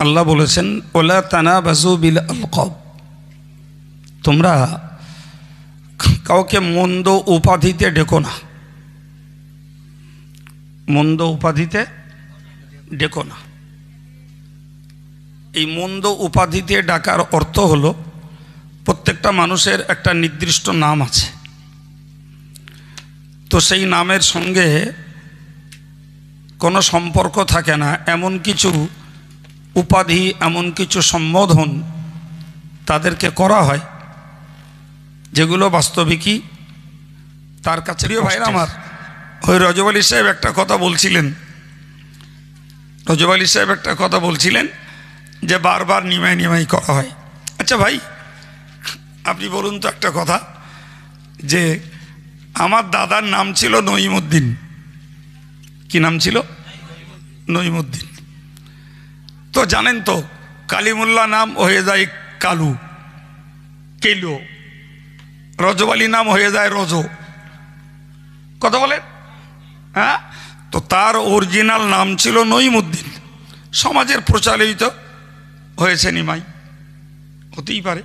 আল্লাহ বলেছেন ওলা তানাবাজু বিল আলকাব, তোমরা কাউকে মন্দ উপাধিতে ডেকো না, মন্দ উপাধিতে ডেকো না। এই মন্দ উপাধিতে ডাকার অর্থ হলো প্রত্যেকটা মানুষের একটা নির্দিষ্ট নাম আছে, তো সেই নামের সঙ্গে কোনো সম্পর্ক থাকে না এমন কিছু উপাধি, এমন কিছু সম্বোধন তাদেরকে করা হয় যেগুলো বাস্তবিকই তার কাছে। প্রিয় ভাইরা আমার, ওই রজব আলী সাহেব একটা কথা বলছিলেন, রজব আলী সাহেব একটা কথা বলছিলেন যে বারবার নিমাই নিমাই করা হয়। আচ্ছা ভাই, আপনি বলুন তো একটা কথা, যে আমার দাদার নাম ছিল নঈমুদ্দিন। কি নাম ছিল? নঈমুদ্দিন। তো জানেন তো কালিমুল্লাহ নাম হয়ে যায় কালু, কেলো। রজব আলী নাম হয়ে যায় রজ। কথা বলেন? হ্যাঁ, তো তার অরিজিনাল নাম ছিল নঈমুদ্দিন, সমাজের প্রচলিত হয়েছে নিমাই, হতেই পারে।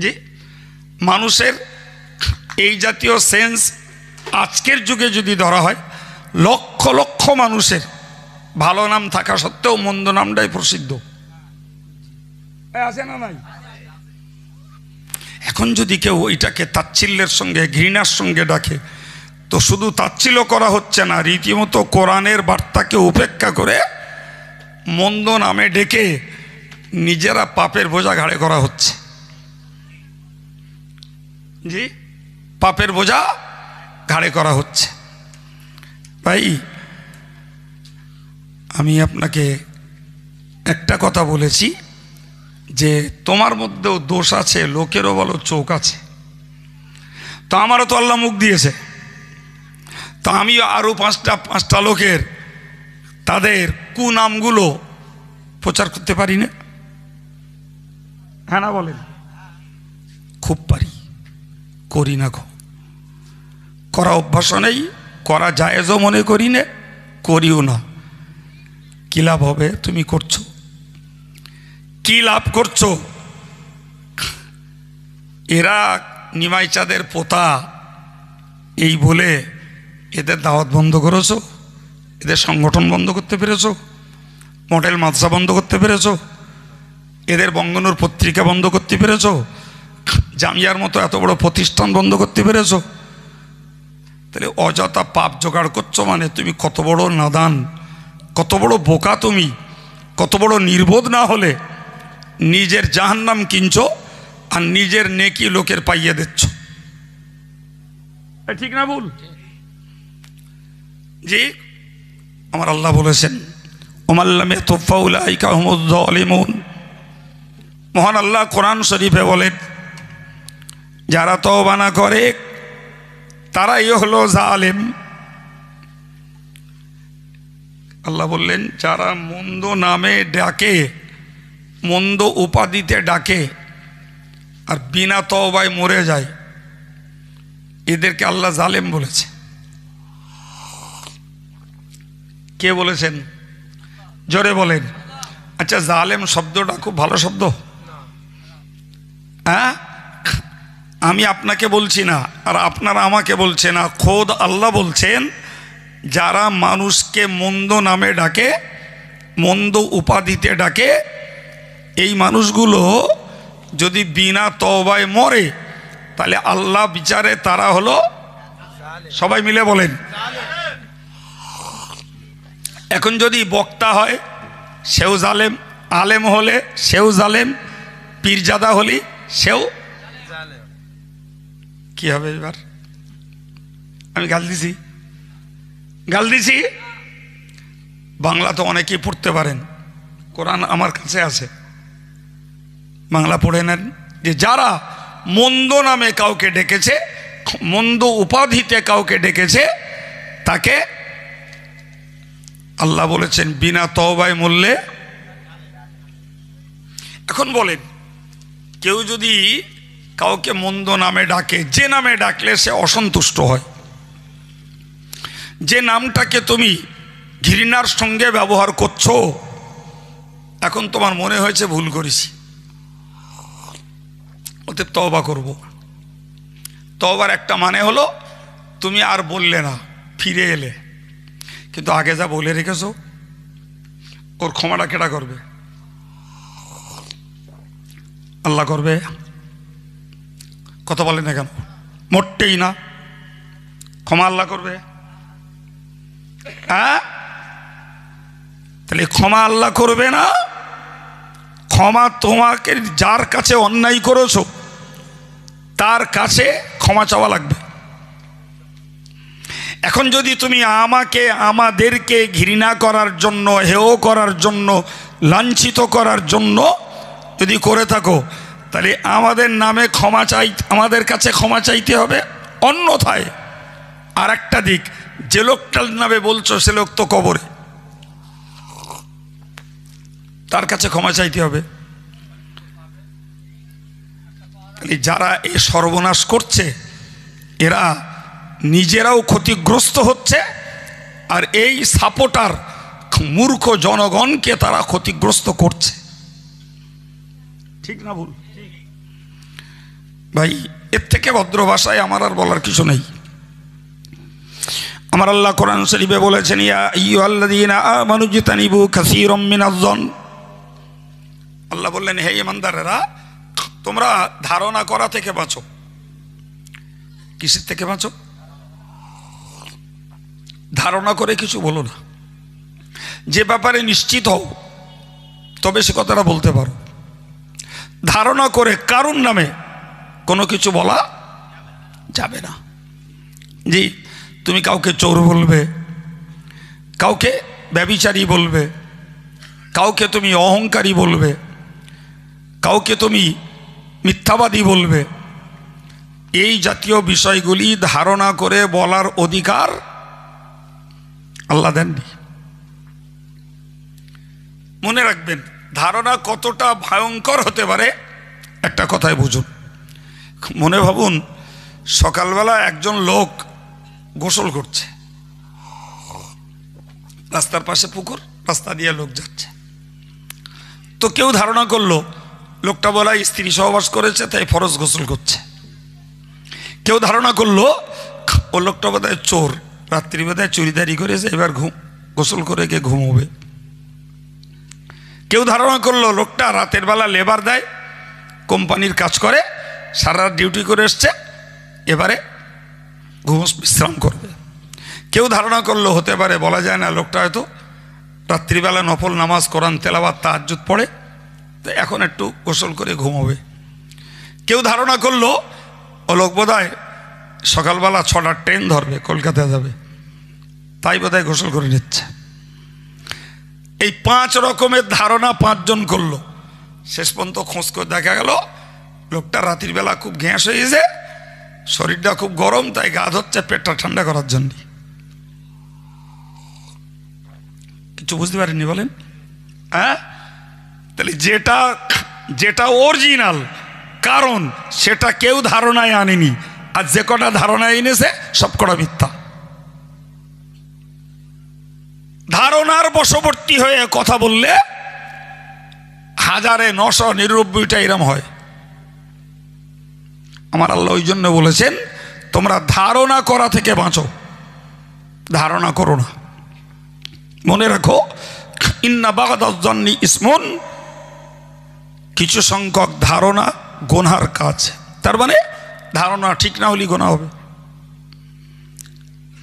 যে মানুষের এই জাতীয় সেন্স আজকের যুগে যদি ধরা হয়, লক্ষ লক্ষ মানুষের ভালো নাম থাকা সত্ত্বেও মন্দ নামটাই প্রসিদ্ধ আছে না নাই? এখন যদি কেউ ওইটাকে তাচ্ছিল্যের সঙ্গে, ঘৃণার সঙ্গে ডাকে, তো শুধু তাচ্ছিল্য করা হচ্ছে না, রীতিমতো কোরআনের বার্তাকে উপেক্ষা করে মন্দ নামে ডেকে নিজেরা পাপের বোঝা ঘাড়ে করা হচ্ছে। জি, পাপের বোঝা ঘাড়ে করা হচ্ছে। ভাই, আমি আপনাকে একটা কথা বলেছি যে তোমার মধ্যেও দোষ আছে, লোকেরও বলো চোখ আছে। তো আমারও তো আল্লাহ মুখ দিয়েছে, তো আমি আরও পাঁচটা লোকের তাদের কুনামগুলো প্রচার করতে পারি না? হ্যাঁ না বলেন? খুব পারি, করি না। করা অভ্যাস নেই, করা জায়েজও মনে করি না, করিও না। কি লাভ হবে? তুমি করছো, কি লাভ করছো? এরা নিমাই চাঁদের পোতা এই বলে এদের দাওয়াত বন্ধ করেছো, এদের সংগঠন বন্ধ করতে পেরেছো, মডেল মাদ্রাসা বন্ধ করতে পেরেছো, এদের বঙ্গনুর পত্রিকা বন্ধ করতে পেরেছো, জামিয়ার মতো এত বড় প্রতিষ্ঠান বন্ধ করতে পেরেছো। তাহলে অযথা পাপ জোগাড় করছো, মানে তুমি কত বড় নাদান, কত বড় বোকা তুমি, কত বড় নির্বোধ না হলে নিজের জাহান্নাম কিনছো আর নিজের নেকি লোকের পাইয়ে দিচ্ছ। ঠিক না ভুল? জি, আমার আল্লাহ বলেছেন ওমাল্লামে তোফাউলাইকা হুমুজ জালিমুন। মহান আল্লাহ কোরআন শরীফে বলেন, যারা তওবা না করে তারাই হলো জালেম। আল্লাহ বললেন, যারা মন্দ নামে ডাকে, মন্দ উপাধিতে ডাকে আর বিনা তওবায় মরে যায়, এদেরকে আল্লাহ জালেম বলেছে। কে বলেছেন? জোরে বলেন। আচ্ছা, জালেম শব্দটা খুব ভালো শব্দ। হ্যাঁ, আমি আপনাকে বলছি না আর আপনারা আমাকে বলছে না, খোদ আল্লাহ বলছেন, যারা মানুষকে মন্দ নামে ডাকে, মন্দ উপাধিতে ডাকে, এই মানুষগুলো যদি বিনা তওবায় মরে, তাহলে আল্লাহ বিচারে তারা হলো, সবাই মিলে বলেন। এখন যদি বক্তা হয় সেও জালেম, আলেম হলে সেও জালেম, পীরজাদা হলি সেও কি হবে? এবার আমি গাল দিছি। বাংলা তো অনেকেই পড়তে পারেন, কোরআন আমার কাছে আছে, বাংলা পড়ে নেন। যে যারা মন্দ নামে কাউকে ডেকেছে, মন্দ উপাধিতে কাউকে ডেকেছে, তাকে আল্লাহ বলেছেন বিনা তওবায় মরলে। এখন বলেন, কেউ যদি কাউকে মন্দ নামে ডাকে, যে নামে ডাকলে সে অসন্তুষ্ট হয়, যে নামটাকে তুমি ঘৃণার সঙ্গে ব্যবহার করছো, এখন তোমার মনে হয়েছে ভুল করেছি, ওতে তওবা করব। তওবার একটা মানে হলো তুমি আর বললে না, ফিরে এলে। কিন্তু আগে যা বলে রেখেছো ওর ক্ষমাটা কেটা করবে? আল্লাহ করবে। কথা বলে না কেন? মোটেই না। ক্ষমা আল্লাহ করবে? হ্যাঁ, তাহলে ক্ষমা আল্লাহ করবে না। ক্ষমা তোমাকে যার কাছে অন্যায় করেছো তার কাছে ক্ষমা চাওয়া লাগবে। এখন যদি তুমি আমাকে আমাদেরকে ঘৃণা করার জন্য, হেয় করার জন্য, লাঞ্ছিত করার জন্য যদি করে থাকো, তাহলে আমাদের নামে ক্ষমা আমাদের কাছে ক্ষমা চাইতে হবে। অন্যথায় আর একটা দিক, যে লোকটার নামে বলছো সে লোক তো কবরে, তার কাছে ক্ষমা চাইতে হবে। যারা এই সর্বনাশ করছে এরা নিজেরাও ক্ষতিগ্রস্ত হচ্ছে, আর এই সাপোর্টার মূর্খ জনগণকে তারা ক্ষতিগ্রস্ত করছে। ঠিক না ভুল? ভাই, এর থেকে ভদ্র ভাষায় আমার আর বলার কিছু নেই। আমার আল্লাহ কোরআন শরীফে বলেছেন, ইয়া আইয়ুহাল্লাযীনা আমানু ইজতানিবু কাসীরাম মিনাজ-যন। আল্লাহ বললেন, হে ঈমানদারেরা, তোমরা ধারণা করা থেকে বাঁচো। কিসের থেকে বাঁচো? ধারণা করে কিছু বলো না। যে ব্যাপারে নিশ্চিত হও তবে সে কথাটা বলতে পারো। ধারণা করে কারুর নামে কোনো কিছু বলা যাবে না। জি, তুমি কাউকে চোর বলবে, কাউকে ব্যভিচারী বলবে, কাউকে তুমি অহংকারী বলবে, কাউকে তুমি মিথ্যাবাদী বলবে, এই জাতীয় বিষয়গুলি ধারণা করে বলার অধিকার আল্লাহ দেননি। মনে রাখবেন, ধারণা কতটা ভয়ঙ্কর হতে পারে একটা কথায় বুঝুন। মনে ভাবুন, সকালবেলা একজন লোক গোসল করছে, রাস্তার পাশে পুকুর, রাস্তা দিয়ে লোক যাচ্ছে। তো কেউ ধারণা করলো লোকটা বলা স্ত্রী সহবাস করেছে তাই ফরজ গোসল করছে। কেউ ধারণা করলো ও লোকটা বোধহয় চোর, রাত্রি বোধহয় চুরিদারি করেছে, এবার গোসল করে গিয়ে ঘুমোবে। কেউ ধারণা করলো লোকটা রাতের বেলা লেবার দেয়, কোম্পানির কাজ করে, সারা রাত ডিউটি করে এসছে, এবারে বিশ্রাম করবে। কেউ ধারণা করলো, হতে পারে, বলা যায় না, লোকটা হয়তো রাত্রিবেলা নফল নামাজ, কোরআন তেলাওয়াত, তাহাজ্জুদ পড়ে, তো এখন একটু গোসল করে ঘুমোবে। কেউ ধারণা করলো ও লোক বোধহয় সকালবেলা 6টার ট্রেন ধরবে, কলকাতা যাবে, তাই বোধহয় গোসল করে নিচ্ছে। এই 5 রকমের ধারণা 5 জন করলো। শেষ পর্যন্ত খোঁজ করে দেখা গেল লোকটা রাতের বেলা খুব গ্যাস হয়েছে, শরীরটা খুব গরম, তাই গা ধরছে পেটটা ঠান্ডা করার জন্য। কিছু বুঝতে পারেননি বলেন? হ্যাঁ, তাহলে যেটা অরিজিনাল কারণ সেটা কেউ ধারণায় আনেনি, আর যে কটা ধারণায় এনেছে সব কটা মিথ্যা। ধারণার বশবর্তী হয়ে কথা বললে 1999টা এরম হয়। আমার আল্লাহ ওই জন্য বলেছেন, তোমরা ধারণা করা থেকে বাঁচো, ধারণা করো না। মনে রাখো, ইন্না বাগাদাজ্জান্নি ইসমুন, কিছু সংখ্যক ধারণা গুনার কাজ। তার মানে ধারণা ঠিক না হলে গুনাহ হবে,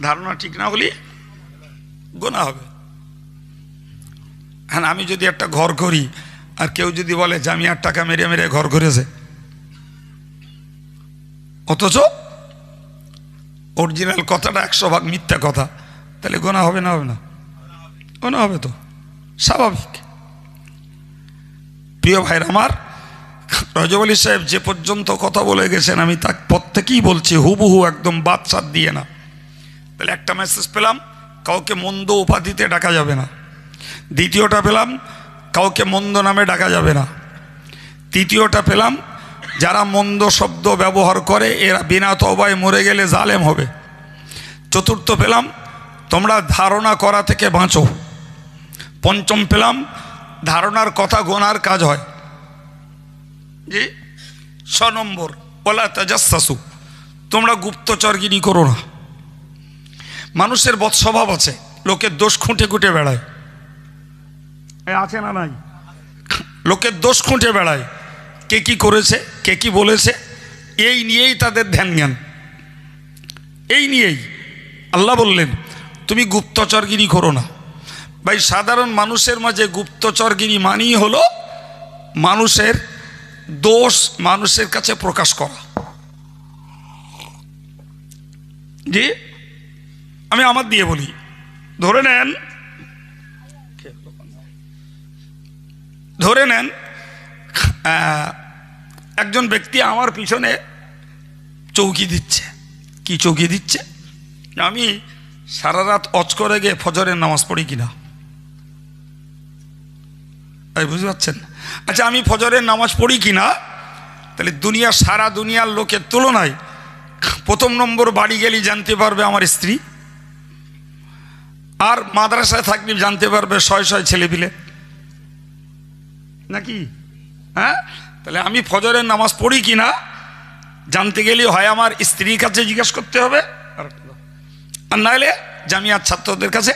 ধারণা ঠিক না হলে গুনাহ হবে। হ্যাঁ, আমি যদি একটা ঘর করি আর কেউ যদি বলে জামিয়ার টাকা মেরে মেরে ঘর করেছে, অথচ অরিজিনাল কথাটা 100 ভাগ মিথ্যা কথা, তাহলে গুনাহ হবে না? হবে না? গুনাহ হবে তো, স্বাভাবিক। প্রিয় ভাইরা আমার, রজব আলী সাহেব যে পর্যন্ত কথা বলে গেছেন আমি তার প্রত্যেকেই বলছি, হুবহু একদম বাদশাহ দিয়ে না। তাহলে একটা মেসেজ পেলাম, কাউকে মন্দ উপাধিতে ডাকা যাবে না। দ্বিতীয়টা পেলাম, কাউকে মন্দ নামে ডাকা যাবে না। তৃতীয়টা পেলাম, যারা মন্দ শব্দ ব্যবহার করে এরা বিনা তওবায় মরে গেলে জালেম হবে। চতুর্থ পেলাম, তোমরা ধারণা করা থেকে বাঁচো। পঞ্চম পেলাম, ধারণার কথা গোনার কাজ হয়। জি 6 নম্বর, ওয়ালা তাজাসসু, তোমরা গুপ্তচরগিরি করো না। মানুষের বৎস্বভাব আছে, লোকের দোষ খুঁটে খুঁটে বেড়ায়, আছে না নাই? লোকের দোষ খুঁটে বেড়ায়, কে কি করেছে, কে কি বলেছে, এই নিয়েই তাদের ধ্যান জ্ঞান, এই নিয়েই। আল্লাহ বললেন তুমি গুপ্তচরগিরি করো না। ভাই সাধারণ মানুষের মাঝে গুপ্তচরগিরি মানেই হলো মানুষের দোষ মানুষের কাছে প্রকাশ করা। জি আমি আমার দিয়ে বলি, ধরে নেন একজন ব্যক্তি আমার পিছনে চৌকি দিচ্ছে। কি চৌকি দিচ্ছে? আমি সারা রাত অজ করে গিয়ে ফজরের নামাজ পড়ি কিনা, বুঝতে পারছেন? আচ্ছা আমি ফজরের নামাজ পড়ি কিনা, তাহলে সারা দুনিয়ার লোকের তুলনায় 1 নম্বর বাড়ি গেলেই জানতে পারবে আমার স্ত্রী, আর মাদ্রাসায় থাকলে জানতে পারবে 6 ছেলেপিলে, নাকি? হ্যাঁ, তাহলে আমি ফজরের নামাজ পড়ি কিনা জানতে গেলে হয় আমার স্ত্রীর কাছে জিজ্ঞেস করতে হবে, আর নাহলে জামিয়ার ছাত্রদের কাছে।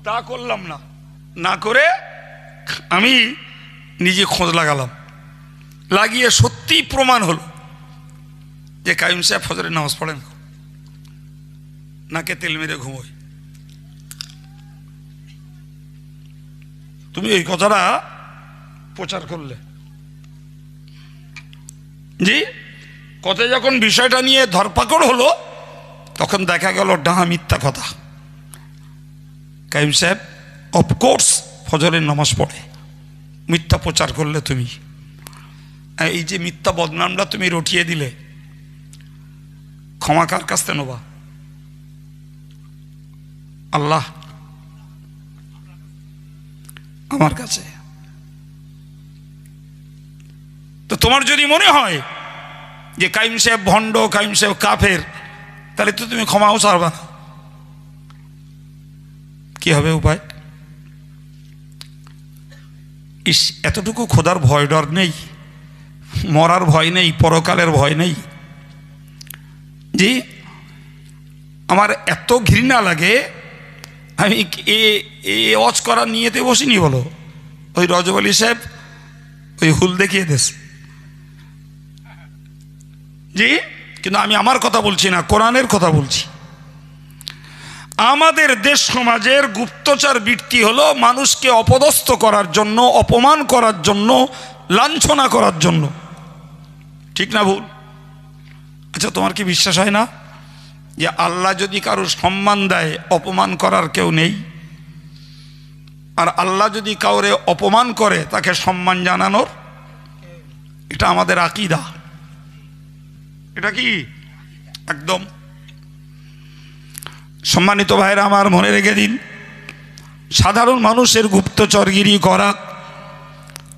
তা করলাম না, না করে আমি নিজে খোঁজ লাগালাম, লাগিয়ে সত্যিই প্রমাণ হলো যে কাইম সাহেব ফজরের নামাজ পড়েন, নাকে তেল মেরে ঘুমোয়। তুমি এই কথাটা প্রচার করলে, জি কথায় যখন বিষয়টা নিয়ে ধরপাকড় হলো তখন দেখা গেল ডাহা মিথ্যা কথা। কাইম সাহেব অফকোর্স ফজরের নামাজ পড়ে, মিথ্যা প্রচার করলে তুমি, এই যে মিথ্যা বদনামটা তুমি রটিয়ে দিলে, ক্ষমা কার কাছ থেকে নেবা? আল্লাহ, আমার কাছে। তো তোমার যদি মনে হয় যে কাইম সাহেব ভণ্ড, কাইম সাহেব কাফের, তাহলে তো তুমি ক্ষমাও চাইবা না। কি হবে উপায়? ইস, এতটুকু খোদার ভয় ডর নেই, মরার ভয় নেই, পরকালের ভয় নেই। জি আমার এত ঘৃণা লাগে, আমি এ ওয়াজ করার নিয়েতে বসিনি। বলো ওই রজব আলী সাহেব ওই হুল দেখিয়ে দেশ, জি কিন্তু আমি আমার কথা বলছি না, কোরআনের কথা বলছি। আমাদের দেশ সমাজের গুপ্তচর বৃত্তি হলো মানুষকে অপদস্থ করার জন্য, অপমান করার জন্য, লাঞ্ছনা করার জন্য। ঠিক না ভুল? আচ্ছা তোমার কি বিশ্বাস হয় না যে আল্লাহ যদি কারোর সম্মান দেয়, অপমান করার কেউ নেই? আর আল্লাহ যদি কাউরে অপমান করে তাকে সম্মান জানানোর, এটা আমাদের আকীদা। এটা কি একদম। সম্মানিত ভাইরা আমার, মনে রেখে দিন, সাধারণ মানুষের গুপ্তচরগিরি করা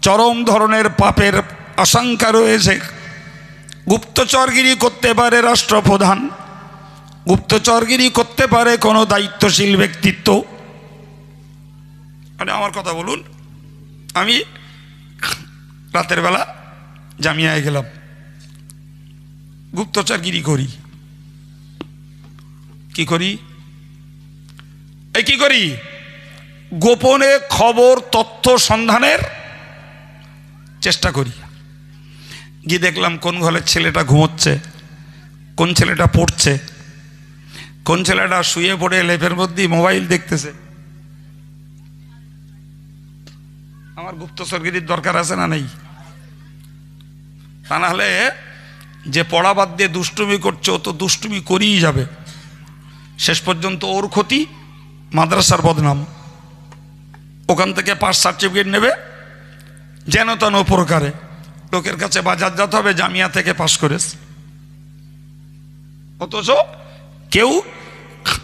চরম ধরনের পাপের আশঙ্কা রয়েছে। গুপ্তচরগিরি করতে পারে রাষ্ট্রপ্রধান, গুপ্তচরগিরি করতে পারে কোনো দায়িত্বশীল ব্যক্তিত্ব। মানে আমার কথা বলুন, আমি রাতের বেলা জামিয়ায় গেলাম, গুপ্তচরগিরি করি। কি করি? কি করি? গোপনে খবর তথ্য সন্ধানের চেষ্টা করি। গিয়ে দেখলাম কোন ঘরের ছেলেটা ঘুমোচ্ছে, কোন ছেলেটা পড়ছে, কোন ছেলেটা শুয়ে পড়ে লেপের মধ্যে মোবাইল দেখতেছে। আমার গুপ্তচরগিরির দরকার আছে না নেই? তা নাহলে যে পড়া বাদ দিয়ে দুষ্টুমি করছে, ও তো দুষ্টুমি করেই যাবে, শেষ পর্যন্ত ওর ক্ষতি, মাদ্রাসার বদনাম। ওখান থেকে পাস সার্টিফিকেট নেবে যেন তেন প্রকারে, লোকের কাছে বাজারজাত হবে জামিয়া থেকে পাস করেছে। অথচ কেউ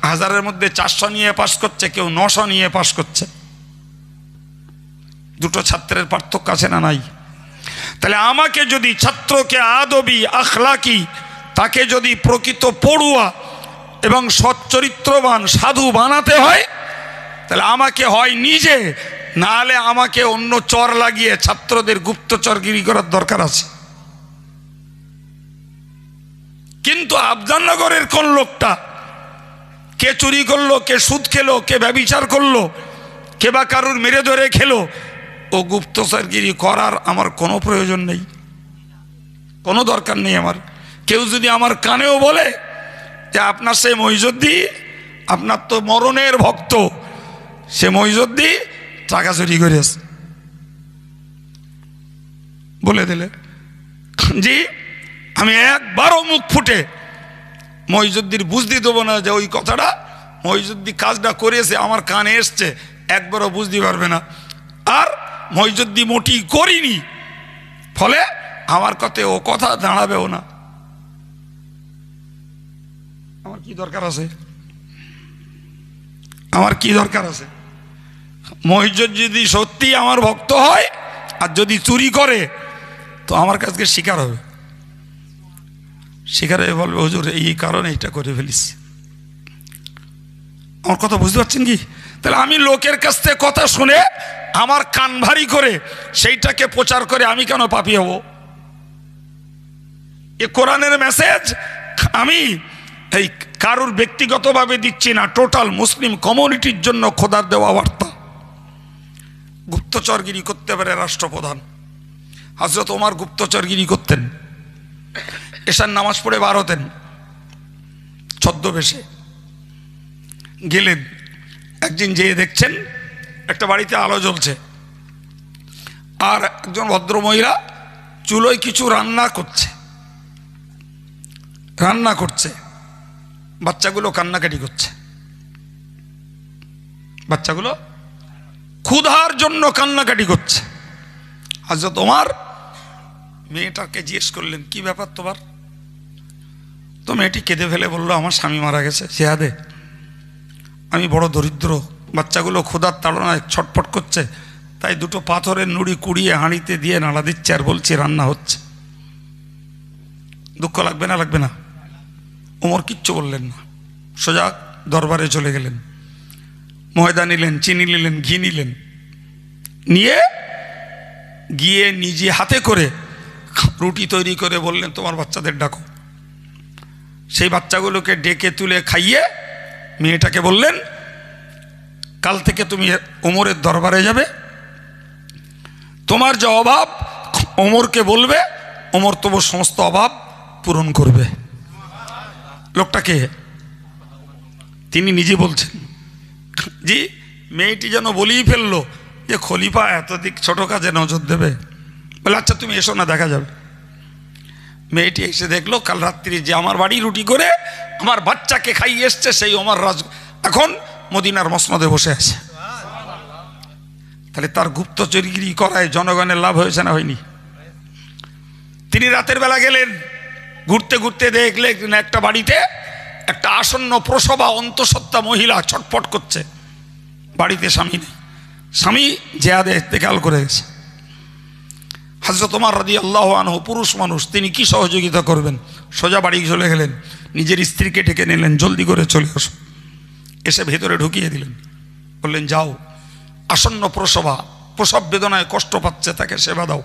1000-এর মধ্যে 400 নিয়ে পাস করছে, কেউ 900 নিয়ে পাস করছে। দুটো ছাত্রের পার্থক্য আছে না নাই? তাহলে আমাকে যদি ছাত্রকে আদবি আখলাকি, তাকে যদি প্রকৃত পড়ুয়া এবং সচ্চরিত্রবান সাধু বানাতে হয়, তাহলে আমাকে হয় নিজে, না হলে আমাকে অন্য চর লাগিয়ে ছাত্রদের গুপ্তচরগিরি করার দরকার আছে। কিন্তু আফজালনগরের কোন লোকটা কে চুরি করলো, কে সুদ খেলো, কে ব্যভিচার করলো, কে বা কারুর মেরে ধরে খেলো, ও গুপ্তচরগিরি করার আমার কোনো প্রয়োজন নেই, কোনো দরকার নেই আমার। কেউ যদি আমার কানেও বলে যে আপনার সে মইজুদ্দি, আপনার তো মরণের ভক্ত, সে মইজুদ্দি টাকা চুরি করেছে, বলে দিলে জি আমি একবারও মুখ ফুটে মইজুদ্দির বুঝতে দেবো না যে ওই কথাটা মইজুদ্দি কাজটা করেছে আমার কানে এসছে, একবারও বুঝতে পারবে না। আর মইজুদ্দি মোটি করিনি, ফলে আমার কথায় ও কথা দাঁড়াবেও না। আমার কি দরকার আছে? আমার কি দরকার আছে? মইজুদ যদি সত্যি আমার ভক্ত হয় আর যদি চুরি করে তো আমার কাছে শিকার হবে, শিকার হয়ে বলবে হুজুর এই কারণে এটা করে ফেলিস। আমার কথা বুঝতে পারছেন কি? তাহলে আমি লোকের কাছ থেকে কথা শুনে আমার কান ভারী করে সেইটাকে প্রচার করে আমি কেন পাপী হব? এ কোরআনের মেসেজ আমি এই কারুর ব্যক্তিগতভাবে দিচ্ছি না, টোটাল মুসলিম কমিউনিটির জন্য খোদার দেওয়া বার্তা। গুপ্তচরগিরি করতে পারে রাষ্ট্রপ্রধান। হযরত ওমর গুপ্তচরগিরি করতেন, এশার নামাজ পড়ে বার হতেন ছদ্মবেশে। গেলেন একদিন যেয়ে দেখছেন একটা বাড়িতে আলো জ্বলছে, আর একজন ভদ্রমহিলা চুলোয় কিছু রান্না করছে, বাচ্চাগুলো কান্নাকাটি করছে, বাচ্চাগুলো ক্ষুধার জন্য কান্নাকাটি করছে। হযরত ওমর মেয়েটাকে জিজ্ঞেস করলেন কি ব্যাপার তোমার? তো মেয়েটি কেঁদে ফেলে বলল আমার স্বামী মারা গেছে জিহাদে, আমি বড় দরিদ্র, বাচ্চাগুলো ক্ষুধার তাড়নায় ছটফট করছে, তাই দুটো পাথরের নুড়ি কুড়িয়ে হাঁড়িতে দিয়ে নাড়া দিচ্ছে আর বলছি রান্না হচ্ছে। দুঃখ লাগবে না? লাগবে না? ওমর কিচ্ছু বললেন না, সোজা দরবারে চলে গেলেন, ময়দা নিলেন, চিনি নিলেন, ঘি নিলেন, নিয়ে গিয়ে নিজে হাতে করে রুটি তৈরি করে বললেন তোমার বাচ্চাদের ডাকো। সেই বাচ্চাগুলোকে ডেকে তুলে খাইয়ে মেয়েটাকে বললেন কাল থেকে তুমি ওমরের দরবারে যাবে, তোমার যে অভাব ওমরকে বলবে, ওমর তোমার সমস্ত অভাব পূরণ করবে। লোকটাকে তিনি নিজে বলছেন। জি মেয়েটি যেন বলেই ফেললো যে খলিফা এতদিক ছোট কাজে নজর দেবে, বলে আচ্ছা তুমি এসো না দেখা যাবে। মেয়েটি এসে দেখলো কাল রাত্রি যে আমার বাড়ি রুটি করে আমার বাচ্চাকে খাইয়ে এসছে সেই ওমর রাজ এখন মদিনার মসনদে বসে আছে। তাহলে তার গুপ্তচরগিরি করায় জনগণের লাভ হয়েছে না হয়নি? তিনি রাতের বেলা গেলেন, ঘুরতে ঘুরতে দেখলেন একটা বাড়িতে একটা আসন্ন প্রসবা অন্তঃসত্ত্বা মহিলা ছটফট করছে, বাড়িতে স্বামী নেই, স্বামী জিহাদে ইন্তেকাল করে গেছে। হযরত ওমর রাদিয়াল্লাহু আনহু পুরুষ মানুষ, তিনি কি সহযোগিতা করবেন? সোজা বাড়ি চলে গেলেন, নিজের স্ত্রীকে ডেকে নিলেন, জলদি করে চলে আসো। এসে ভেতরে ঢুকিয়ে দিলেন, বললেন যাও আসন্ন প্রসব বেদনায় কষ্ট পাচ্ছে তাকে সেবা দাও।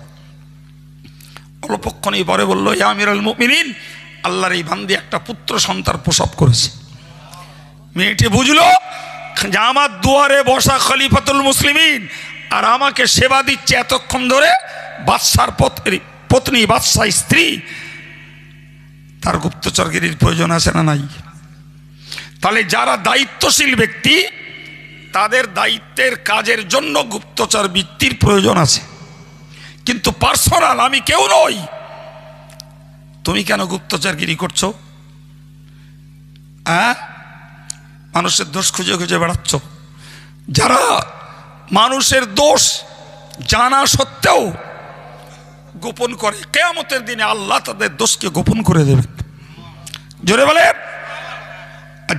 অল্পক্ষণই পরে বলল ইয়া আমিরুল মুমিনিন, আল্লাহর এই বান্দি একটা পুত্র সন্তান প্রসব করেছে। মেয়েটি বুঝলো যে আমার দুয়ারে বসা খলিফাতুল মুসলিমিন আর আমাকে সেবা দিচ্ছে এতক্ষণ ধরে বাদশার পত্নী, বাদশা স্ত্রী, তার গুপ্তচরগিরির প্রয়োজন আছে না নাই? তাহলে যারা দায়িত্বশীল ব্যক্তি তাদের দায়িত্বের কাজের জন্য গুপ্তচর বৃত্তির প্রয়োজন আছে, কিন্তু পার্সোনাল আমি কেউ নই, তুমি কেন গুপ্তচরগিরি করছো? মানুষের দোষ খুঁজে খুঁজে বেড়াচ্ছ। যারা মানুষের দোষ জানা সত্ত্বেও গোপন করে, কিয়ামতের দিনে আল্লাহ তাদের দোষকে গোপন করে দেবেন। জোরে বলে।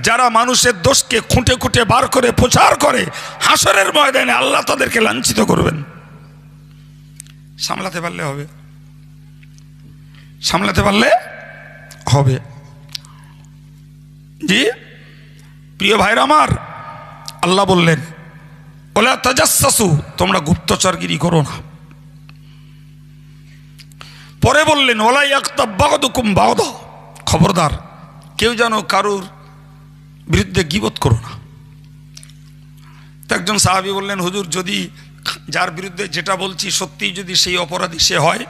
যারা মানুষের দোষকে খুঁটে খুঁটে বার করে প্রচার করে, হাসরের ময়দানে আল্লাহ তাদেরকে লাঞ্ছিত করবেন। সামলাতে পারলে হবে, সামলাতে পারলে হবে। জি প্রিয় ভাইরা আমার, আল্লাহ বললেন ওলা তাজাসসু, তোমরা গুপ্তচরগিরি করো না। পরে বললেন ওলা ইয়াগতাব বা'দুকুম বা'দা, খবরদার কেউ যেন কারুর বিরুদ্ধে গীবত করো না। তো একজন সাহাবী বললেন, হুজুর যদি যার বিরুদ্ধে যেটা বলছি সত্যি যদি সেই অপরাধী সে হয়,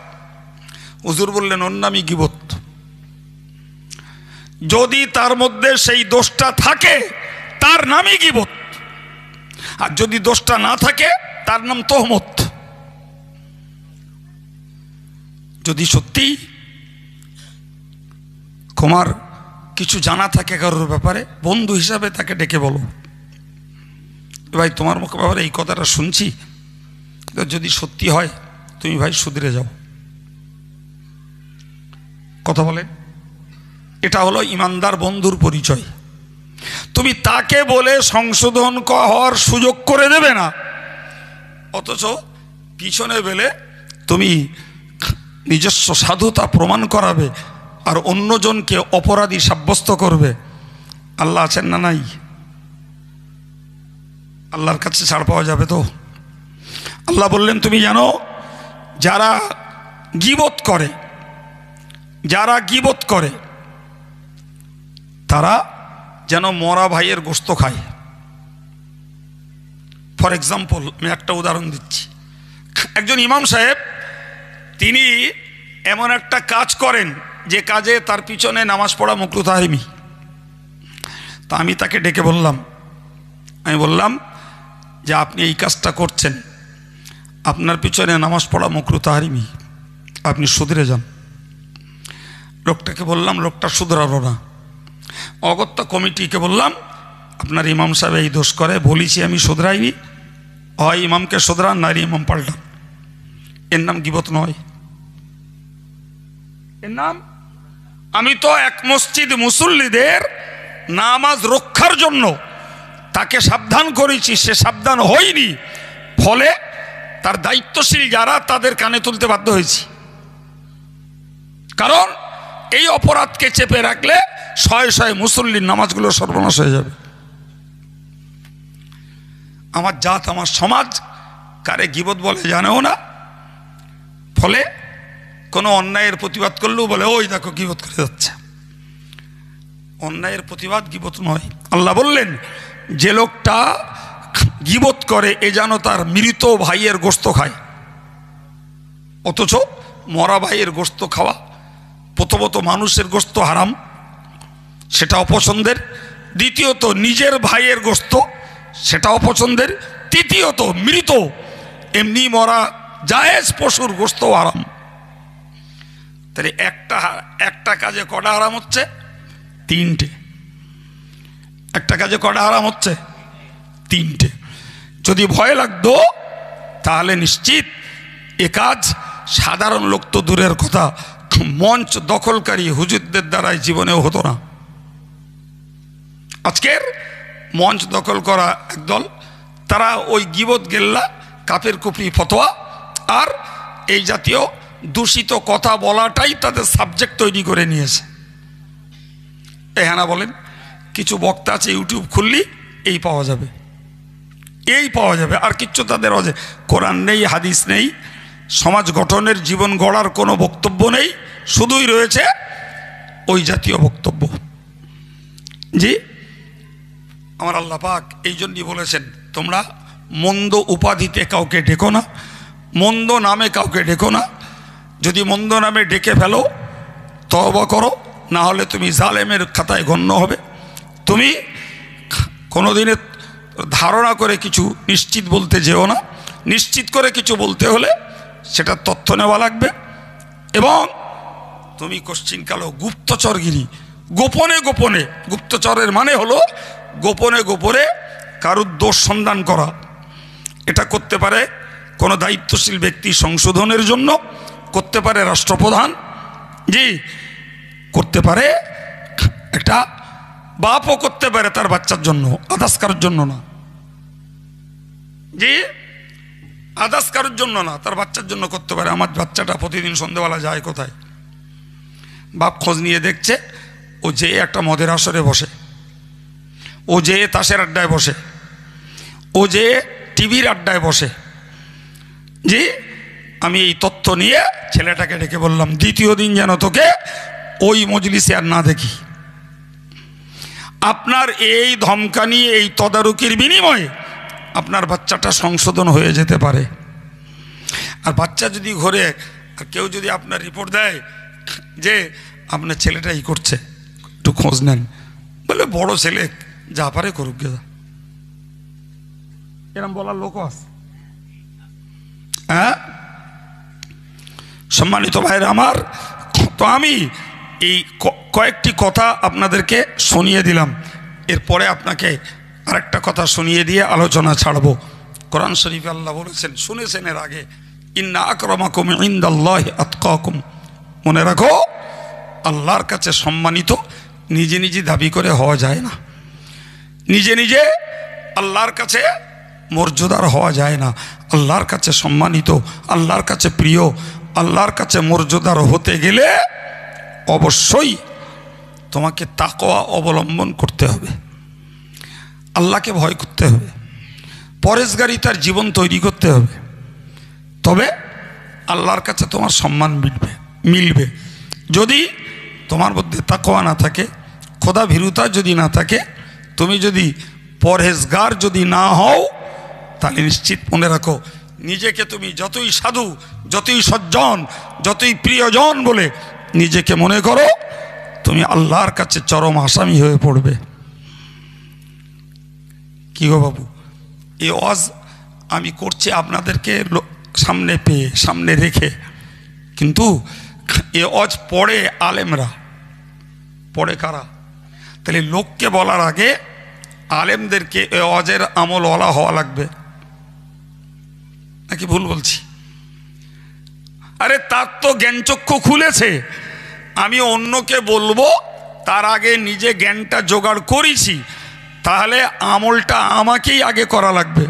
হুজুর বললেন ওর নামই গীবত। যদি তার মধ্যে সেই দোষটা থাকে তার নামই গীবত, আর যদি দোষটা না থাকে তার নাম তোহমত। যদি সত্যি তোমার কিছু জানা থাকে কারোর ব্যাপারে, বন্ধু হিসাবে তাকে ডেকে বলো, ভাই তোমার মুখ ব্যাপারে এই কথাটা শুনছি, যদি সত্যি হয় তুমি ভাই শুধরে যাও। কথা বলে, এটা হলো ইমানদার বন্ধুর পরিচয়। তুমি তাকে বলে সংশোধন হওয়ার সুযোগ করে দেবে না, অথচ পিছনে বেলে তুমি নিজস্ব সাধুতা প্রমাণ করাবে আর অন্যজনকে অপরাধী সাব্যস্ত করবে। আল্লাহ আছেন না নাই? আল্লাহর কাছে ছাড় পাওয়া যাবে তো? আল্লাহ বললেন তুমি জানো যারা গীবত করে, যারা গীবত করে তারা যেন মরা ভাইয়ের গোশত খায়। ফর এক্সাম্পল, আমি একটা উদাহরণ দিচ্ছি। একজন ইমাম সাহেব তিনি এমন একটা কাজ করেন যে কাজে তার পিছনে নামাজ পড়া মাকরুহ তাহরিমি। তা আমি তাকে ডেকে বললাম, আমি বললাম যে আপনি এই কাজটা করছেন, আপনার পিছনে নামাজ পড়া মাকরুহ তাহরিমি, আপনি শুধরে যান। লোকটাকে বললাম, লোকটা শুধরালো না। অগত্যা কমিটিকে বললাম আপনার ইমাম সাহেব এই দোষ করে, বলেছি আমি শুধরাইনি, হয় ইমামকে শুধরান না ইমাম পাল্টান। এর নাম গীবত নয়, এর নাম, আমি তো এক মসজিদ মুসল্লিদের নামাজ রক্ষার জন্য তাকে সাবধান করেছি, সে সাবধান হয়নি, ফলে তার দায়িত্বশীল যারা তাদের কানে তুলতে বাধ্য হয়েছি। কারণ এই অপরাধকে চেপে রাখলে শয়ে শয়ে মুসল্লির নামাজগুলো সর্বনাশ হয়ে যাবে। আমার জাত আমার সমাজ কারে গীবত বলে জানেও না, ফলে কোনো অন্যায়ের প্রতিবাদ করলেও বলে ওই দেখো গীবত করে যাচ্ছে। অন্যায়ের প্রতিবাদ গীবত নয়। আল্লাহ বললেন যে লোকটা গীবত করে এ যেন তার মৃত ভাইয়ের গোশত খায়। অথচ মরা ভাইয়ের গোশত খাওয়া, প্রথমত মানুষের গোশত হারাম, সেটা অপছন্দের। দ্বিতীয়ত নিজের ভাইয়ের গোশত, সেটা অপছন্দের। তৃতীয়ত মৃত এমনি মরা জায়েজ পশুর গোশত হারাম। তাহলে একটা কাজে কটা হারাম হচ্ছে? তিনটে। একটা কাজে কটা হারাম হচ্ছে? তিনটে। যদি ভয় লাগতো তাহলে নিশ্চিত এ কাজ সাধারণ লোক তো দূরের কথা, মঞ্চ দখলকারী হুজুরদের দ্বারাই জীবনেও হতো না। আজকের মঞ্চ দখল করা একদল, তারা ওই গীবত গেল্লা, কাফের কুফরি ফতোয়া আর এই জাতীয় দূষিত কথা বলাটাই তাদের সাবজেক্ট তৈরি করে নিয়েছে। হ্যাঁ বলেন, কিছু বক্তা আছে ইউটিউব খুললি এই পাওয়া যাবে, এই পাওয়া যাবে, আর কিচ্ছু তাদের কোরআন নেই, হাদিস নেই, সমাজ গঠনের, জীবন গড়ার কোনো বক্তব্য নেই, শুধুই রয়েছে ওই জাতীয় বক্তব্য। জি, আমার আল্লাহ পাক এই জন্যই বলেছেন তোমরা মন্দ উপাধিতে কাউকে ডেকো না, মন্দ নামে কাউকে ডেকো না। যদি মন্দ নামে ডেকে ফেলো তওবা করো, না হলে তুমি জালেমের খাতায় গণ্য হবে। তুমি কোনোদিনে ধারণা করে কিছু নিশ্চিত বলতে যেও না। নিশ্চিত করে কিছু বলতে হলে সেটা তথ্য নেওয়া লাগবে। এবং তুমি কোশ্চিনকালেও গুপ্তচরগিরি, গোপনে গোপনে, গুপ্তচরের মানে হলো গোপনে গোপনে কারুর দোষ সন্ধান করা। এটা করতে পারে কোনো দায়িত্বশীল ব্যক্তি সংশোধনের জন্য, করতে পারে রাষ্ট্রপ্রধান, জি, করতে পারে একটা বাপও করতে পারে তার বাচ্চার জন্য, আদার্স কারোর জন্য না। জি, আদার্স কারোর জন্য না, তার বাচ্চার জন্য করতে পারে। আমার বাচ্চাটা প্রতিদিন সন্ধ্যেবেলা যায় কোথায়, বাপ খোঁজ নিয়ে দেখছে, ও যে একটা মদের আসরে বসে, ও যে তাসের আড্ডায় বসে, ও যে টিভির আড্ডায় বসে যে আমি এই তথ্য নিয়ে ছেলেটাকে ডেকে বললাম, দ্বিতীয় দিন যেন তোকে ওই মজলিসে আর না দেখি। আপনার এই ধমকানি, এই তদারকির বিনিময়ে আপনার বাচ্চাটা সংশোধন হয়ে যেতে পারে। আর বাচ্চা যদি ঘরে আর কেউ যদি আপনার রিপোর্ট দেয় যে আপনার ছেলেটা এই করছে, একটু খোঁজ নেন, বলে বড় ছেলে যা পারে করুক গে, এরম বলার লোকও আছে। হ্যাঁ, সম্মানিত ভাইরা আমার, তো আমি এই কয়েকটি কথা আপনাদেরকে শুনিয়ে দিলাম। এরপরে আপনাকে আরেকটা কথা শুনিয়ে দিয়ে আলোচনা ছাড়বো। কোরআন শরীফে আল্লাহ বলেছেন, শুনেছেন এর আগে, ইন্না আকরামাকুম ইনদাল্লাহি আতকাকুম। মনে রাখো, আল্লাহর কাছে সম্মানিত নিজে নিজে দাবি করে হওয়া যায় না, নিজে নিজে আল্লাহর কাছে মর্যাদার হওয়া যায় না। আল্লাহর কাছে সম্মানিত, আল্লাহর কাছে প্রিয়, আল্লাহর কাছে মর্যাদার হতে গেলে অবশ্যই তোমাকে তাকওয়া অবলম্বন করতে হবে, আল্লাহকে ভয় করতে হবে, পরেশগারিতার জীবন তৈরি করতে হবে। তবে আল্লাহর কাছে তোমার সম্মান মিলবে। যদি তোমার মধ্যে তাকওয়া না থাকে, খোদা ভীরুতা যদি না থাকে, তুমি যদি পরহেজগার যদি না হও, তাহলে নিশ্চিত মনে রাখো, নিজেকে তুমি যতই সাধু, যতই সজ্জন, যতই প্রিয়জন বলে নিজেকে মনে করো, তুমি আল্লাহর কাছে চরম আসামি হয়ে পড়বে। কি গো বাবু, এই ওয়াজ আমি করছি আপনাদেরকে সামনে পেয়ে, সামনে রেখে, কিন্তু এ ওয়াজ পড়ে আলেমরা, পড়ে কারা? তাহলে লোককে বলার আগে আলেমদেরকে এ ওয়াজের আমলওয়ালা হওয়া লাগবে, নাকি ভুল বলছি? আরে তার তো জ্ঞানচক্ষু খুলেছে, আমি অন্যকে বলবো তার আগে নিজে জ্ঞানটা জোগাড় করেছি, তাহলে আমলটা আমাকেই আগে করা লাগবে,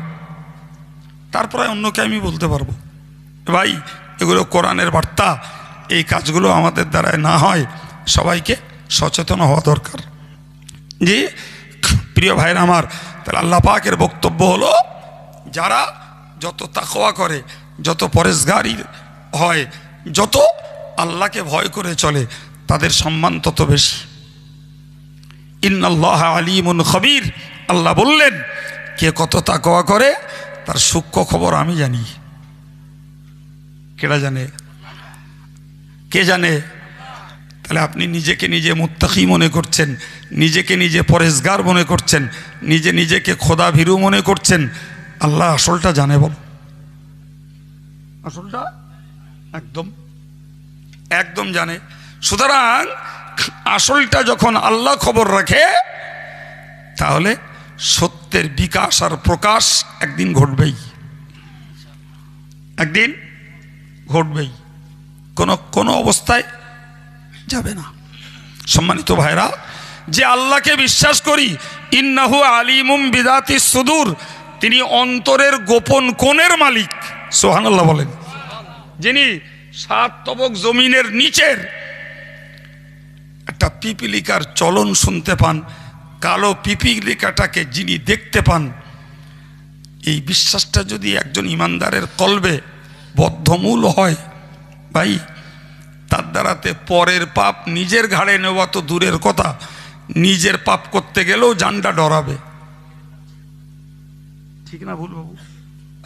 তারপরে অন্যকে আমি বলতে পারবো। ভাই, এগুলো কোরআনের বার্তা, এই কাজগুলো আমাদের দ্বারায় না হয়, সবাইকে সচেতন হওয়া দরকার। জি প্রিয় ভাইরা আমার, তাহলে আল্লাহ পাকের বক্তব্য হলো, যারা যত তাকওয়া করে, যত পরেশগারি হয়, যত আল্লাহকে ভয় করে চলে, তাদের সম্মান তত বেশি। ইন্নাল্লাহা আলিমুন খবীর, আল্লাহ বললেন, কে কত তাকওয়া করে তার সূক্ষ্ম খবর আমি জানি। কেডা জানে? কে জানে? তাহলে আপনি নিজেকে নিজে মুত্তাকি মনে করছেন, নিজেকে নিজে পরেশগার মনে করছেন, নিজেকে খোদা ভীরু মনে করছেন, আল্লাহ আসলটা জানে? বল, আসলটা একদম একদম জানে। সুতরাং আসলটা যখন আল্লাহ খবর রাখে, তাহলে সত্যের বিকাশ আর প্রকাশ একদিন ঘটবেই, একদিন ঘটবেই, কোনো অবস্থায় যাবে না। সম্মানিত ভাইরা, যে আল্লাহকে বিশ্বাস করি, ইন্নাহু আলিমুম বিদাতিস সুদূর, তিনি অন্তরের গোপন কোণের মালিক। সুবহানাল্লাহ বলেন। যিনি 7 তবক জমিনের নিচের একটা পিপিলিকার চলন শুনতে পান, কালো পিপিলিকাটাকে যিনি দেখতে পান, এই বিশ্বাসটা যদি একজন ইমানদারের কলবে বদ্ধমূল হয়, ভাই, তার দ্বারাতে পরের পাপ নিজের ঘাড়ে নেওয়া তো দূরের কথা, নিজের পাপ করতে গেলেও জানটা ডরাবে। ঠিক না ভুল বাবু?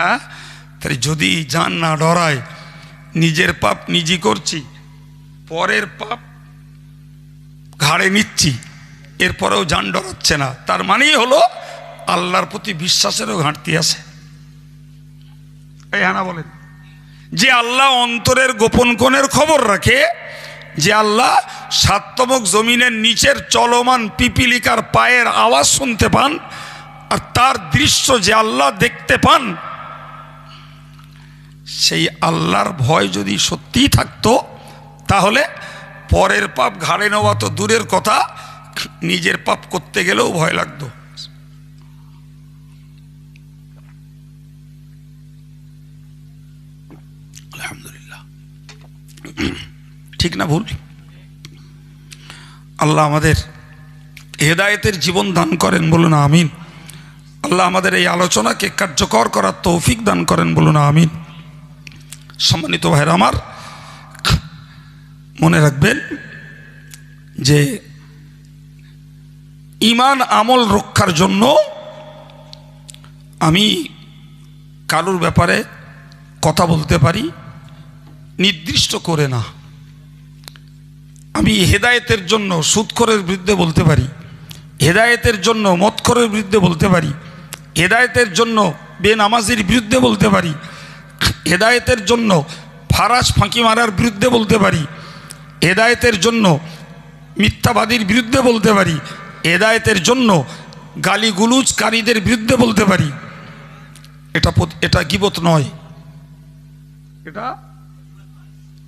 হ্যাঁ, তাই যদি জান না ডরায়, নিজের পাপ নিজে করছি, পরের পাপ ঘাড়ে নিচ্ছি, এরপরেও জান ডরাচ্ছে না, তার মানেই হলো আল্লাহর প্রতি বিশ্বাসেরও ঘাটতি আছে। এই হানা বলেন, যে আল্লাহ অন্তরের গোপন কোণের খবর রাখে, যে আল্লাহ 7 তবক জমিনের নিচের চলমান পিপিলিকার পায়ের আওয়াজ শুনতে পান, আর তার দৃশ্য যে আল্লাহ দেখতে পান, সেই আল্লাহর ভয় যদি সত্যিই থাকতো, তাহলে পরের পাপ ঘাড়ে নেওয়া তো দূরের কথা, নিজের পাপ করতে গেলেও ভয় লাগতো। আলহামদুলিল্লাহ, ঠিক না ভুল? আল্লাহ আমাদের হেদায়েতের জীবন দান করেন, বলুন আমিন। আল্লাহ আমাদের এই আলোচনাকে কার্যকর করার তৌফিক দান করেন, বলুন আমিন। সম্মানিত ভাইরা আমার, মনে রাখবেন যে ঈমান আমল রক্ষার জন্য আমি কারোর ব্যাপারে কথা বলতে পারি নির্দিষ্ট করে না। আমি হেদায়েতের জন্য সুদখোরের বিরুদ্ধে বলতে পারি, হেদায়েতের জন্য মদখোরের বিরুদ্ধে বলতে পারি, হেদায়েতের জন্য বেনামাজির বিরুদ্ধে বলতে পারি, হেদায়েতের জন্য ফারাজ ফাঁকি মারার বিরুদ্ধে বলতে পারি, হেদায়েতের জন্য মিথ্যাবাদীর বিরুদ্ধে বলতে পারি, হেদায়েতের জন্য গালিগুলুজকারীদের বিরুদ্ধে বলতে পারি। এটা গীবত নয়,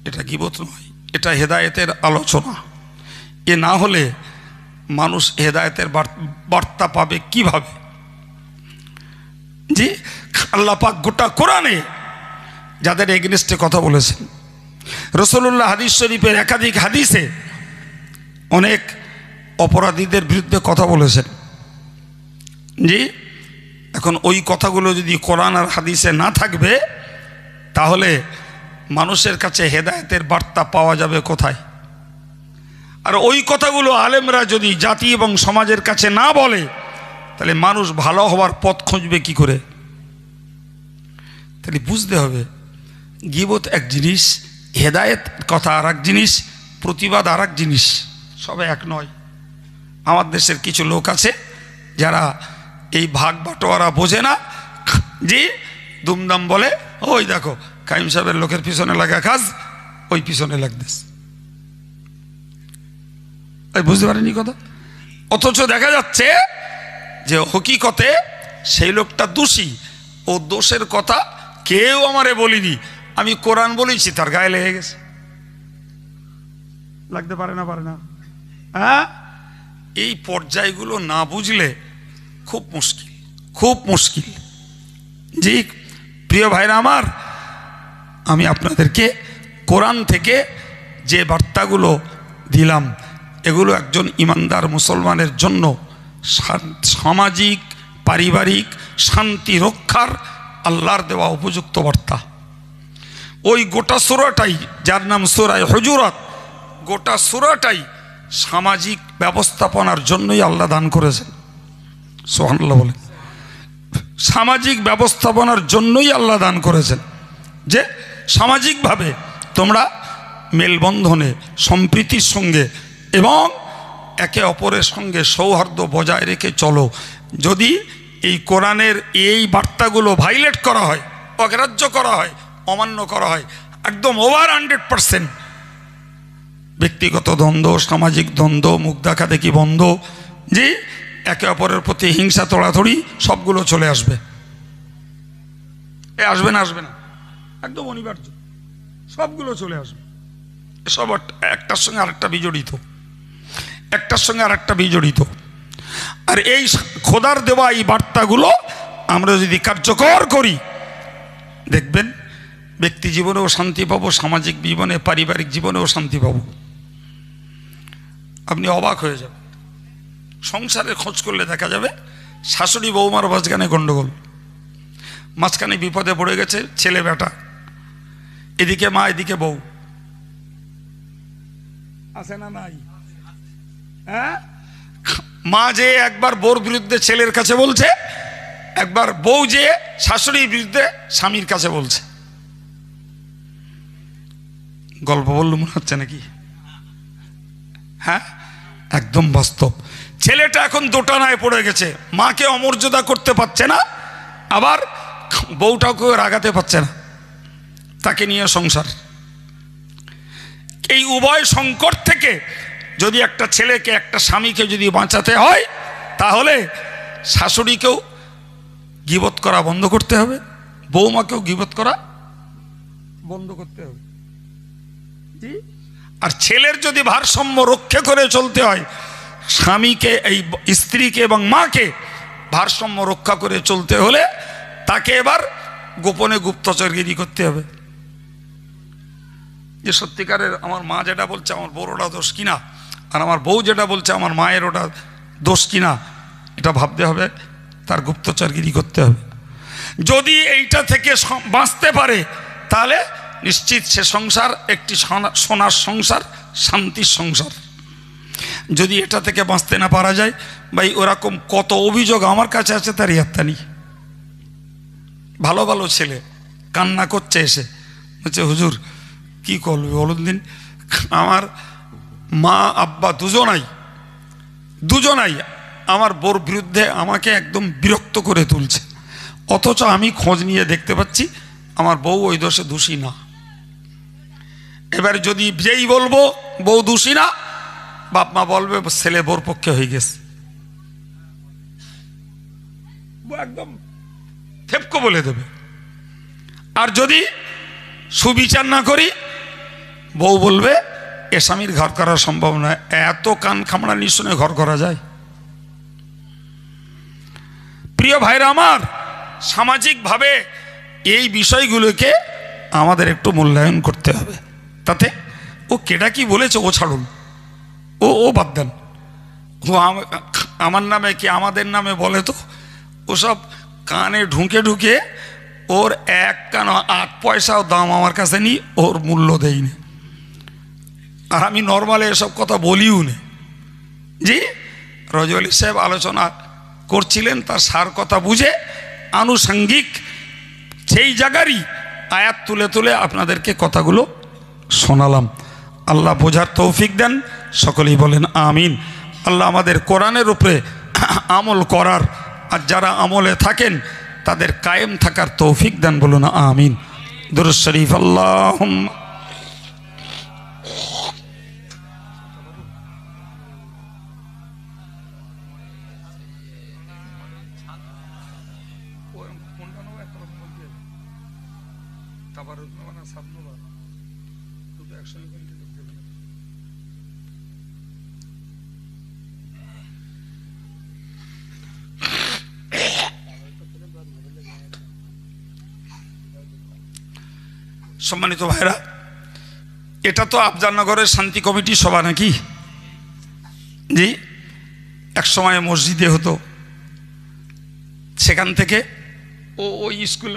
এটা গীবত নয়, এটা হেদায়েতের আলোচনা। এ না হলে মানুষ হেদায়েতের বার্তা পাবে কিভাবে? জি, আল্লাহ পাক গোটা কোরআনে যাদের এগেনস্টে কথা বলেছেন, রাসূলুল্লাহ হাদিস শরীফের একাধিক হাদিসে অনেক অপরাধীদের বিরুদ্ধে কথা বলেছেন। জি, এখন ওই কথাগুলো যদি কোরআন আর হাদিসে না থাকবে তাহলে মানুষের কাছে হেদায়েতের বার্তা পাওয়া যাবে কোথায়? আর ওই কথাগুলো আলেমরা যদি জাতি এবং সমাজের কাছে না বলে তাহলে মানুষ ভালো হওয়ার পথ খুঁজবে কি করে? তাহলে বুঝতে হবে গীবত এক জিনিস, হেদায়েত কথা আর এক জিনিস, প্রতিবাদ আর এক জিনিস, সবে এক নয়। আমার দেশের কিছু লোক আছে যারা এই ভাগ বাটোয়ারা বোঝে না, জি দুমদাম বলে ওই দেখো কাইম সাহেবের লোকের পিছনে লাগা কাজ, ওই পিছনে লাগতেস, বুঝতে পারেনি কথা। অথচ দেখা যাচ্ছে যে হকিকতে সেই লোকটা দোষী, ও দোষের কথা কেউ আমারে বলিনি, আমি কোরআন বলেছি, তার গায়ে লেগে গেছে। লাগতে পারে না, পারে না? হ্যাঁ, এই পর্যায়গুলো না বুঝলে খুব মুশকিল, খুব মুশকিল। জি প্রিয় ভাইরা আমার, আমি আপনাদেরকে কোরআন থেকে যে বার্তাগুলো দিলাম এগুলো একজন ইমানদার মুসলমানের জন্য সামাজিক পারিবারিক শান্তি রক্ষার আল্লাহর দেওয়া উপযুক্ত বার্তা। ওই গোটা সূরাটাই, যার নাম সূরা হুজুরাত, গোটা সূরাটাই সামাজিক ব্যবস্থাপনার জন্যই আল্লাহ দান করেছেন। সুবহানাল্লাহ বলে, সামাজিক ব্যবস্থাপনার জন্যই আল্লাহ দান করেছেন যে সামাজিকভাবে তোমরা মেলবন্ধনে সম্প্রীতির সঙ্গে এবং একে অপরের সঙ্গে সৌহার্দ্য বজায় রেখে চলো। যদি এই কোরআনের এই বার্তাগুলো ভাইলেট করা হয়, অগ্রাহ্য করা হয়, অমান্য করা হয়, একদম ওভার 100%, ব্যক্তিগত দ্বন্দ্ব, সামাজিক দ্বন্দ্ব, মুখ দেখা দেখি বন্ধ, যে একে অপরের প্রতি হিংসা তোড়াতড়ি সবগুলো চলে আসবে। আসবে না? আসবে না, একদম অনিবার্য, সবগুলো চলে আসবে। সব একটার সঙ্গে আরেকটা বিজড়িত, একটার সঙ্গে আরেকটা বিজড়িত। আর এই খোদার দেওয়া এই বার্তাগুলো আমরা যদি কার্যকর করি, দেখবেন ব্যক্তি জীবনেও শান্তি পাবো, সামাজিক জীবনে পারিবারিক জীবনেও শান্তি পাবো। আপনি অবাক হয়ে যাবেন, সংসারে খোঁজ করলে দেখা যাবে শাশুড়ি বৌমার মাঝখানে গন্ডগোল, মাঝখানে বিপদে পড়ে গেছে ছেলে বেটা, এদিকে মা এদিকে বউ, আছে না নাই? হ্যাঁ, মা যে একবার বউর বিরুদ্ধে ছেলের কাছে বলছে, একবার বউ যে শাশুড়ির বিরুদ্ধে স্বামীর কাছে বলছে। গল্প বললো মনে হচ্ছে নাকি? হ্যাঁ, একদম বাস্তব। ছেলেটা এখন দোটানায় পড়ে গেছে, মাকে অমর্যাদা করতে পারছে না, আবার বউটাকেও রাগাতে পারছে না, তাকে নিয়ে সংসার। এই উভয় সংকট থেকে যদি একটা ছেলেকে, একটা স্বামীকে যদি বাঁচাতে হয়, তাহলে শাশুড়িকেও গীবত করা বন্ধ করতে হবে, বৌমাকেও গীবত করা বন্ধ করতে হবে। আর ছেলের যদি ভারসাম্য রক্ষা করে চলতে হয়, স্বামীকে, এই স্ত্রীকে এবং মাকে ভারসাম্য রক্ষা করে চলতে হলে তাকে এবার গোপনে গুপ্তচরগিরি করতে হবে। যে সত্যিকারের আমার মা যেটা বলছে আমার বউর ওটা দোষ কিনা, আর আমার বউ যেটা বলছে আমার মায়ের ওটা দোষ কিনা, এটা ভাবতে হবে। তার গুপ্তচরগিরি করতে হবে। যদি এইটা থেকে বাঁচতে পারে তাহলে নিশ্চিত সে সংসার একটি সোনার সংসার, শান্তির সংসার। যদি এটা থেকে বাঁচতে না পারা যায়, ভাই ওরকম কত অভিযোগ আমার কাছে আছে তার ইয়াত্তা নেই। ভালো ভালো ছেলে কান্না করছে, এসে বলছে হুজুর কি করবে বলুন দিন, আমার মা আব্বা দুজনাই আমার বোর বিরুদ্ধে আমাকে একদম বিরক্ত করে তুলছে, অথচ আমি খোঁজ নিয়ে দেখতে পাচ্ছি আমার বউ ওই দোষে দোষী না। এবার যদি যেই বলবো বউ দোষী না, বাপ মা বলবে ছেলে বোর পক্ষে হয়ে গেছে, একদম থেপকো বলে দেবে। আর যদি সুবিচার না করি, বউ বলবে এ স্বামীর ঘর করা সম্ভব নয়। এত কান খামড়ানি শুনে ঘর করা যায়? প্রিয় ভাইরা আমার, সামাজিকভাবে এই বিষয়গুলোকে আমাদের একটু মূল্যায়ন করতে হবে। তাতে ও কেডা কি বলেছে ও ছাড়ুন, ও বাদ দেন। ও আমার নামে কি আমাদের নামে বলে তো, ওসব কানে ঢুকে ঢুকে ওর এক কান 8 পয়সাও দাম আমার কাছে নি, ওর মূল্য দেয়নি। আর আমি নর্মালি এসব কথা বলিও না। জি, রজলি সাহেব আলোচনা করছিলেন, তার সার কথা বুঝে আনুষঙ্গিক সেই জায়গারই আয়াত তুলে তুলে আপনাদেরকে কথাগুলো শোনালাম। আল্লাহ বোঝার তৌফিক দেন, সকলেই বলেন আমিন। আল্লাহ আমাদের কোরআনের উপরে আমল করার, আর যারা আমলে থাকেন তাদের কায়েম থাকার তৌফিক দেন, বলুন আমিন। দুরূদ শরীফ। আল্লাহুম্মা সম্মানিত ভাইরা, এটা তো আফজালনগরের শান্তি কমিটি সভা নাকি? জি, এক সময় মসজিদে হতো, সেখান থেকে ওই স্কুল